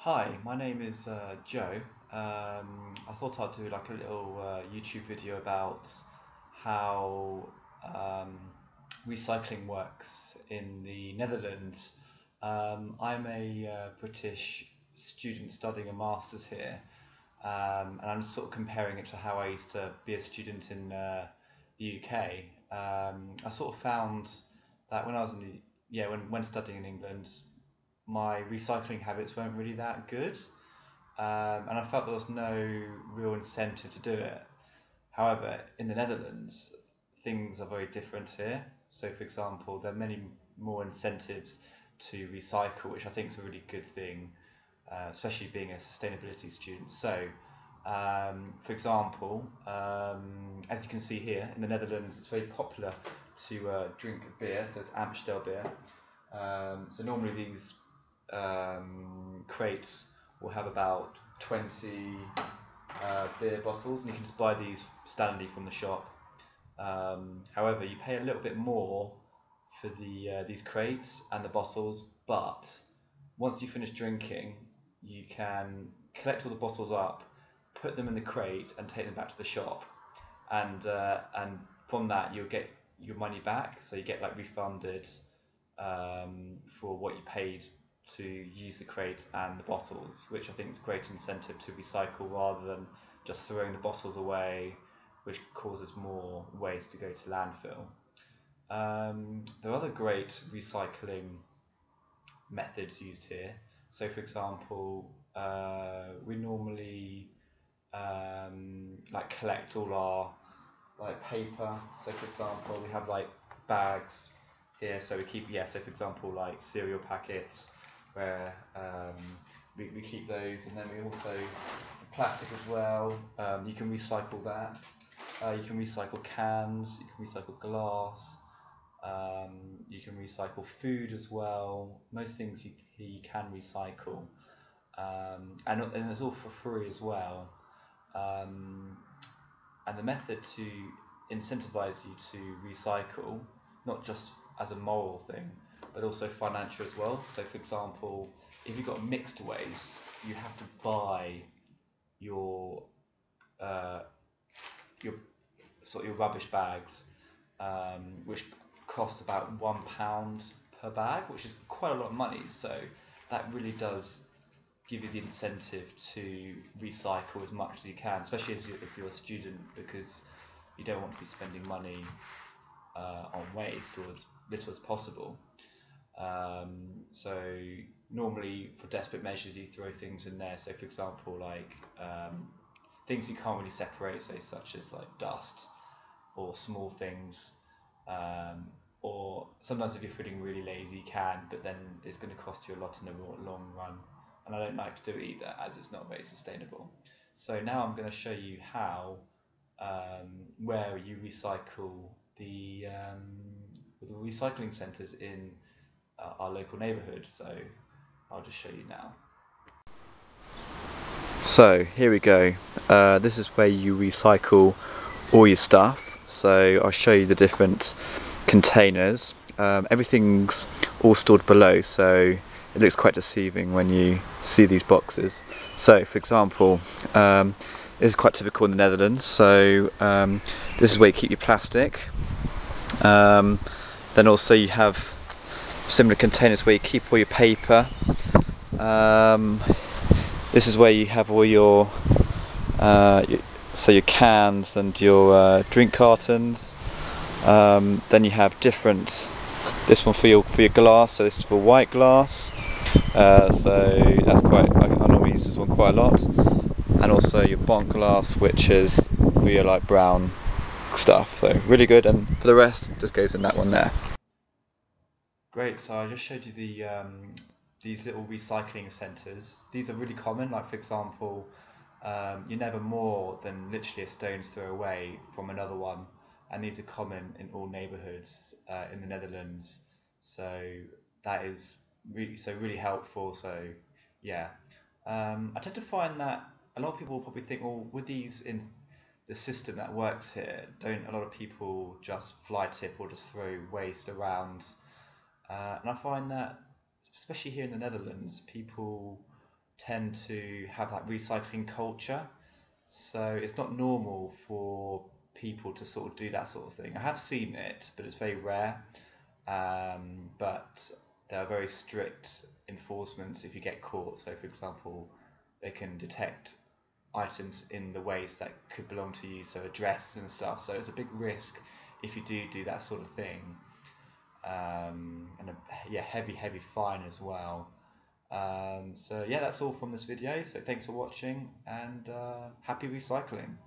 Hi, my name is Joe. I thought I'd do like a little YouTube video about how recycling works in the Netherlands. I'm a British student studying a master's here, and I'm sort of comparing it to how I used to be a student in the UK. I sort of found that when I was in the yeah when studying in England, my recycling habits weren't really that good, and I felt there was no real incentive to do it. However, in the Netherlands, things are very different here. So, for example, there are many more incentives to recycle, which I think is a really good thing, especially being a sustainability student. So, for example, as you can see here in the Netherlands, it's very popular to drink beer, so it's Amstel beer. So normally these crates will have about 20 beer bottles, and you can just buy these standardly from the shop. However, you pay a little bit more for these crates and the bottles, but once you finish drinking, you can collect all the bottles up, put them in the crate, and take them back to the shop. And from that, you'll get your money back, so you get like refunded for what you paid to use the crate and the bottles, which I think is a great incentive to recycle rather than just throwing the bottles away, which causes more waste to go to landfill. There are other great recycling methods used here. So, for example, we normally like collect all our like paper. So, for example, we have like bags here. So we keep so for example like cereal packets where we keep those, and then we also plastic as well. You can recycle that. You can recycle cans. You can recycle glass. You can recycle food as well. Most things you can recycle, and it's all for free as well. Um, and the method to incentivize you to recycle, not just as a moral thing, but also financial as well. So, for example, if you've got mixed waste, you have to buy your uh, your your rubbish bags, which cost about £1 per bag, which is quite a lot of money. So that really does give you the incentive to recycle as much as you can, especially if you're a student, because you don't want to be spending money on waste, or as little as possible. So normally for desperate measures you throw things in there. So for example, like things you can't really separate, so such as like dust or small things, um, or sometimes if you're feeling really lazy you can, but then it's going to cost you a lot in the long run, and I don't like to do it either, as it's not very sustainable. So now I'm going to show you how where you recycle the recycling centres in our local neighbourhood. So I'll just show you now. So here we go. This is where you recycle all your stuff. So I'll show you the different containers. Everything's all stored below, so it looks quite deceiving when you see these boxes. So for example, this is quite typical in the Netherlands. So this is where you keep your plastic. Then also you have similar containers where you keep all your paper. This is where you have all your your cans and your drink cartons. Then you have different. This one for your glass. So this is for white glass. So that's quite. I normally use this one quite a lot. And also your bont glass, which is for your like brown stuff. So really good. And for the rest, just goes in that one there. Great. So I just showed you these little recycling centres. These are really common. Like for example, you're never more than literally a stone's throw away from another one, and these are common in all neighbourhoods in the Netherlands. So that is really helpful. So yeah, I tend to find that a lot of people probably think, well, with these in the system that works here, don't a lot of people just fly tip or just throw waste around? And I find that, especially here in the Netherlands, people tend to have that recycling culture. So it's not normal for people to sort of do that sort of thing. I have seen it, but it's very rare. But there are very strict enforcements if you get caught. So, for example, they can detect items in the waste that could belong to you, so addresses and stuff. So it's a big risk if you do that sort of thing, and yeah, heavy fine as well. So yeah, that's all from this video. So thanks for watching, and happy recycling.